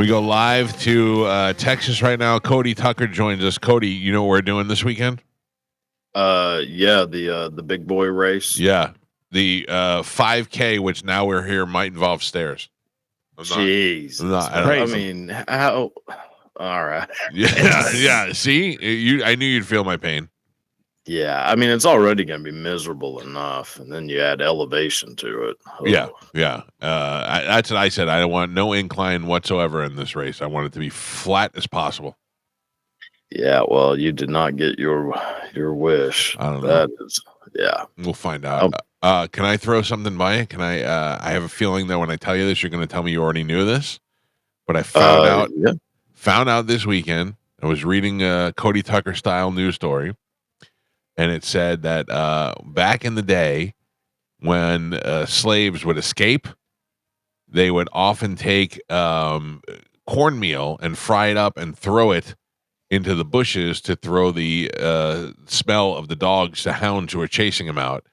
We go live to Texas right now. Cody Tucker joins us. Cody, you know what we're doing this weekend? Yeah, the big boy race. Yeah, the 5K, which now we're here, might involve stairs. Jeez, I mean, how? All right. Yeah. See, I knew you'd feel my pain. Yeah, I mean, it's already going to be miserable enough, and then you add elevation to it. Oh. Yeah. That's what I said. I want no incline whatsoever in this race. I want it to be flat as possible. Yeah, well, you did not get your wish. I don't know. Yeah. We'll find out. Can I throw something by you? Can I? I have a feeling that when I tell you this, you're going to tell me you already knew this, but I found out this weekend. I was reading a Cody Tucker style news story, and it said that back in the day, when slaves would escape, they would often take cornmeal and fry it up and throw it into the bushes to throw the smell of the dogs to hounds who were chasing them out.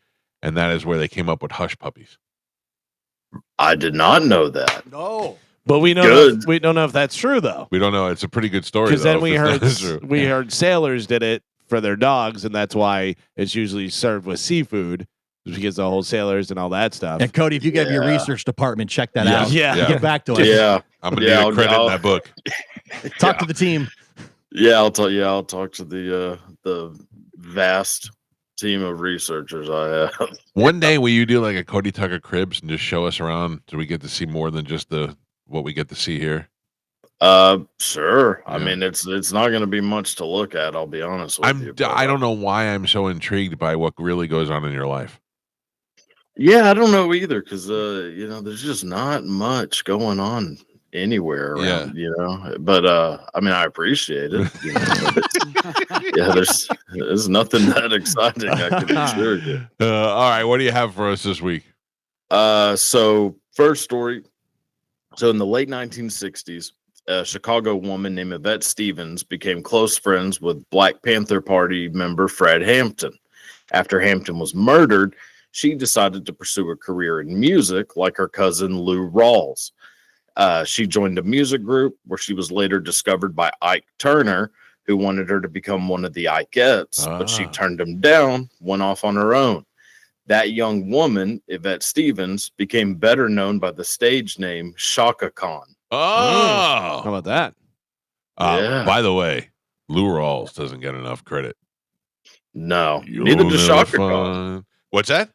And that is where they came up with hush puppies. I did not know that. No. But we don't know if that's true, though. We don't know. It's a pretty good story. Because then we heard sailors did it for their dogs, and that's why it's usually served with seafood, because the whole sailors and all that stuff. And Cody, if you get your research department, check that out. Yeah. Get back to us. Yeah, I'm gonna need a credit in that book. Talk to the team. Yeah, I'll talk to the vast team of researchers I have. One day, will you do like a Cody Tucker Cribs and just show us around? Do we get to see more than just what we get to see here? Sure. Yeah. I mean, it's not going to be much to look at. I'll be honest with you. I don't know why I'm so intrigued by what really goes on in your life. Yeah, I don't know either, because there's just not much going on anywhere around, but I mean, I appreciate it. There's nothing that exciting, I can assure you. All right, what do you have for us this week? So first story. So in the late 1960s, a Chicago woman named Yvette Stevens became close friends with Black Panther Party member Fred Hampton. After Hampton was murdered, she decided to pursue a career in music like her cousin Lou Rawls. She joined a music group where she was later discovered by Ike Turner, who wanted her to become one of the Ikeettes, but she turned him down, went off on her own. That young woman, Yvette Stevens, became better known by the stage name Chaka Kahn. Oh, how about that? By the way, Lou Rawls doesn't get enough credit. No, neither does Chaka Kahn. What's that?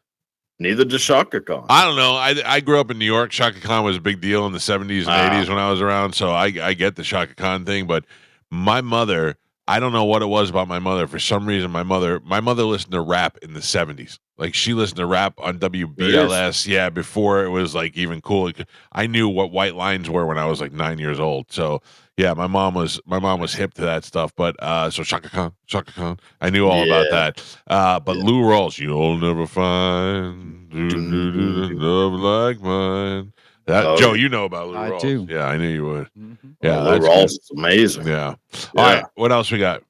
Neither does Chaka Kahn. I don't know. I grew up in New York. Chaka Kahn was a big deal in the 70s and 80s when I was around, so I get the Chaka Kahn thing. But my mother, I don't know what it was about my mother. For some reason, my mother listened to rap in the 70s. Like, she listened to rap on WBLS, before it was like even cool. I knew what white lines were when I was like 9 years old. So yeah, my mom was hip to that stuff. But so Chaka Kahn, I knew all about that. But Lou Rawls, you'll never find love like mine. Joe, you know about Lou Rawls. I do. Yeah, I knew you would. Mm-hmm. Yeah, Lou Rawls is amazing. Yeah. All right, what else we got?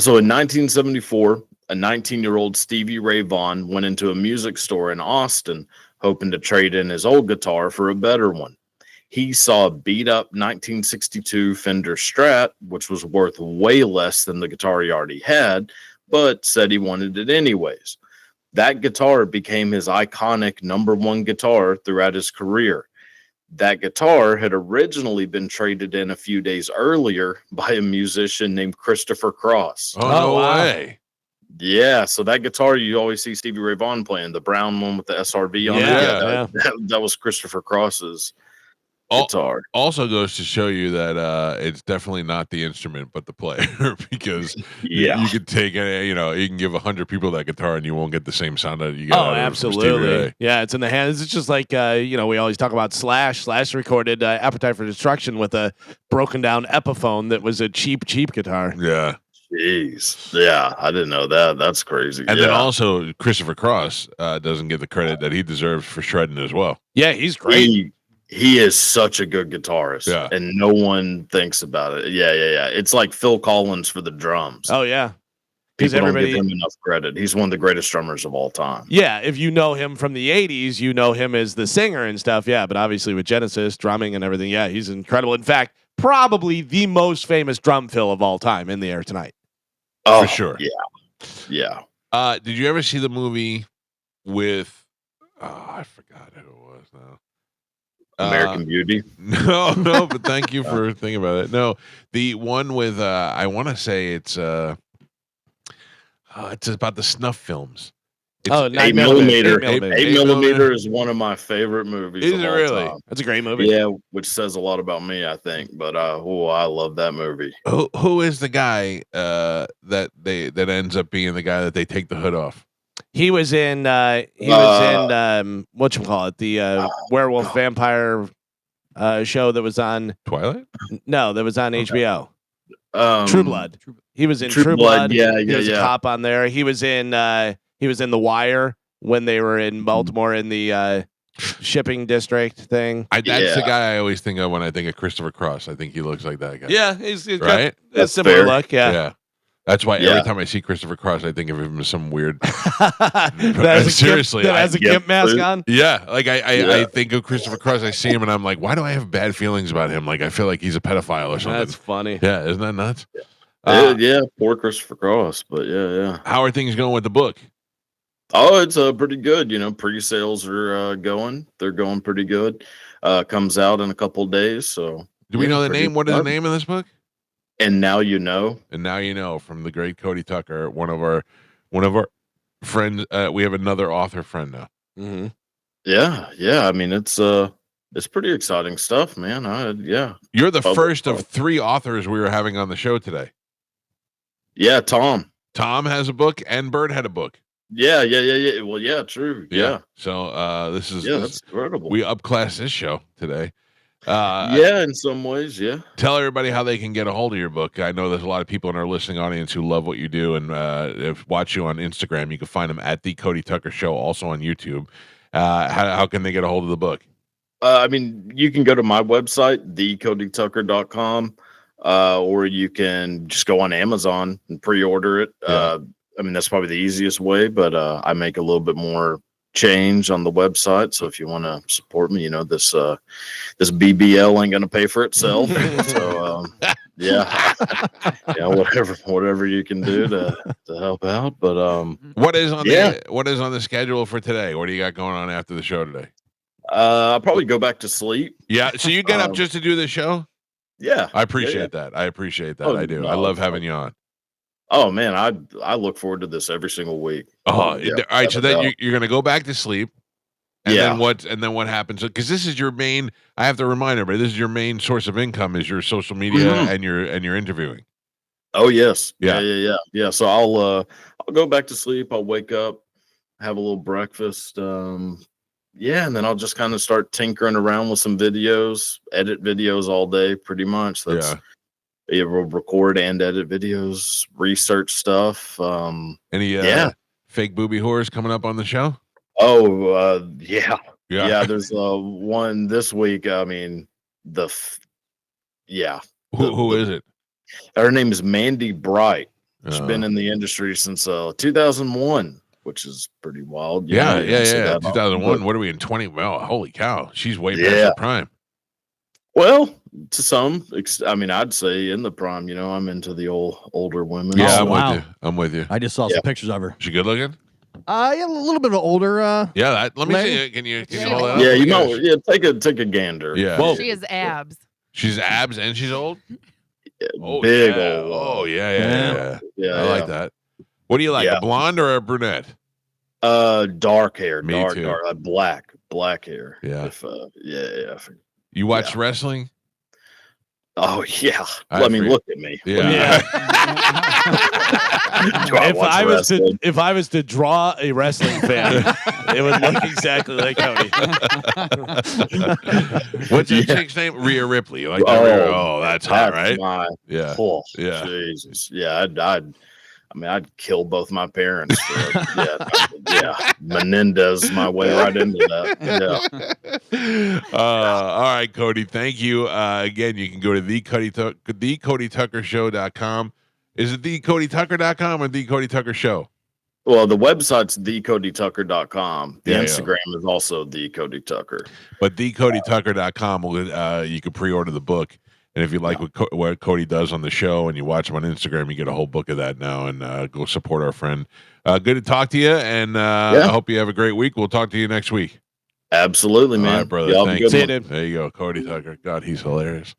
So in 1974, a 19-year-old Stevie Ray Vaughan went into a music store in Austin, hoping to trade in his old guitar for a better one. He saw a beat-up 1962 Fender Strat, which was worth way less than the guitar he already had, but said he wanted it anyways. That guitar became his iconic #1 guitar throughout his career. That guitar had originally been traded in a few days earlier by a musician named Christopher Cross. Oh, no way. Yeah, so that guitar you always see Stevie Ray Vaughan playing, the brown one with the SRV on it. That was Christopher Cross's guitar. Also goes to show you that it's definitely not the instrument but the player, because you could take you can give 100 people that guitar and you won't get the same sound that you get. Oh, absolutely. Yeah, it's in the hands. It's just like we always talk about Slash. Slash recorded Appetite for Destruction with a broken down Epiphone that was a cheap guitar. Yeah. Jeez. Yeah, I didn't know that. That's crazy. And then also Christopher Cross doesn't get the credit that he deserves for shredding as well. Yeah, he's great. He is such a good guitarist, and no one thinks about it. Yeah. It's like Phil Collins for the drums. Oh, yeah. because People don't everybody give him enough credit. He's one of the greatest drummers of all time. Yeah, if you know him from the 80s, you know him as the singer and stuff. Yeah, but obviously with Genesis, drumming and everything, yeah, he's incredible. In fact, probably the most famous drum fill of all time, In the Air Tonight. Oh, For sure. Yeah. Did you ever see the movie with I forgot who it was now. American Beauty. No, but thank you for thinking about it. No, the one with I want to say it's about the snuff films. It's 8 millimeter. 8 millimeter is one of my favorite movies. Is of it all really? time. That's a great movie. Yeah, which says a lot about me, I think. But I love that movie. Who is the guy that ends up being the guy that they take the hood off? He was in whatchamacallit, the werewolf vampire show that was on Twilight? No, that was on HBO. True Blood. He was in True Blood. Yeah, he was a cop on there. He was in The Wire when they were in Baltimore in the shipping district thing. That's the guy I always think of when I think of Christopher Cross. I think he looks like that guy. Yeah, he's right. Got a similar look. Yeah. That's why every time I see Christopher Cross, I think of him as some weird. Seriously, that has a gimp mask on. Yeah, like I think of Christopher Cross. I see him and I'm like, why do I have bad feelings about him? Like I feel like he's a pedophile or something. That's funny. Yeah, isn't that nuts? Yeah, poor Christopher Cross, but yeah. How are things going with the book? Oh, it's pretty good. Pre-sales are going. They're going pretty good. Comes out in a couple of days. So, do we know the name? What is the name of this book? And Now You Know. And Now You Know, from the great Cody Tucker, one of our friends. We have another author friend now. Mm-hmm. Yeah. I mean, it's pretty exciting stuff, man. You're the first of 3 authors we were having on the show today. Yeah, Tom has a book, and Bird had a book. Yeah. Well, yeah, true. Yeah. So this is that's incredible. We upclassed this show today. In some ways, yeah. Tell everybody how they can get a hold of your book. I know there's a lot of people in our listening audience who love what you do and watch you on Instagram. You can find them at The Cody Tucker Show, also on YouTube. How can they get a hold of the book? I mean, you can go to my website, thecodytucker.com, or you can just go on Amazon and pre-order it. I mean, that's probably the easiest way, but I make a little bit more change on the website. So if you want to support me, this BBL ain't gonna pay for itself. So whatever you can do to help out. But what is on the schedule for today? What do you got going on after the show today? I'll probably go back to sleep. Yeah. So you get up just to do this show? Yeah. I appreciate that. I do. I love having you on. Oh man, I look forward to this every single week. All right. So then you're going to go back to sleep, and then what happens? Because this is your main. I have to remind everybody, this is your main source of income is your social media and your interviewing. Oh yes, yeah. So I'll go back to sleep. I'll wake up, have a little breakfast. And then I'll just kind of start tinkering around with some videos, edit videos all day, pretty much. That's we'll record and edit videos, research stuff. Any fake booby whores coming up on the show? Oh, yeah. There's one this week. I mean, Who is it? Her name is Mandy Bright. She's been in the industry since 2001, which is pretty wild. 2001. What are we in 20? Well, holy cow, she's way past her prime. Well, to some, I mean, I'd say in the prime. I'm into the older women. Yeah, I'm with you. I just saw some pictures of her. She good looking? Yeah, a little bit of older. Let me see. Can you hold that up? Yeah, you know. Yeah, take a gander. Yeah. Whoa. She has abs. She's abs and she's old. Big old. Oh yeah. I like that. What do you like? A blonde or a brunette? Dark hair. Me dark, too. dark, black hair. Yeah. You watch wrestling? Oh yeah. I mean, look at me. Yeah. If I was to draw a wrestling fan, it would look exactly like Cody. What's that chick's name? Rhea Ripley. Like that's hot, right? Jesus. Yeah, I'd kill both my parents. Menendez my way right into that. All right, Cody. Thank you. Again, you can go to thecodytuckershow.com Is it thecodytucker.com or the Cody Tucker Show? Well, the website's thecodytucker.com. The Yeah, yeah. Instagram is also the Cody Tucker. But thecodytucker.com will you can pre-order the book. And if you like what Cody does on the show and you watch him on Instagram, you get a whole book of that now. And go support our friend. Good to talk to you, and I hope you have a great week. We'll talk to you next week. Absolutely, man. All right, brother. Y'all have a Thanks. good See you, one. dude. There you go, Cody Tucker. God, he's hilarious.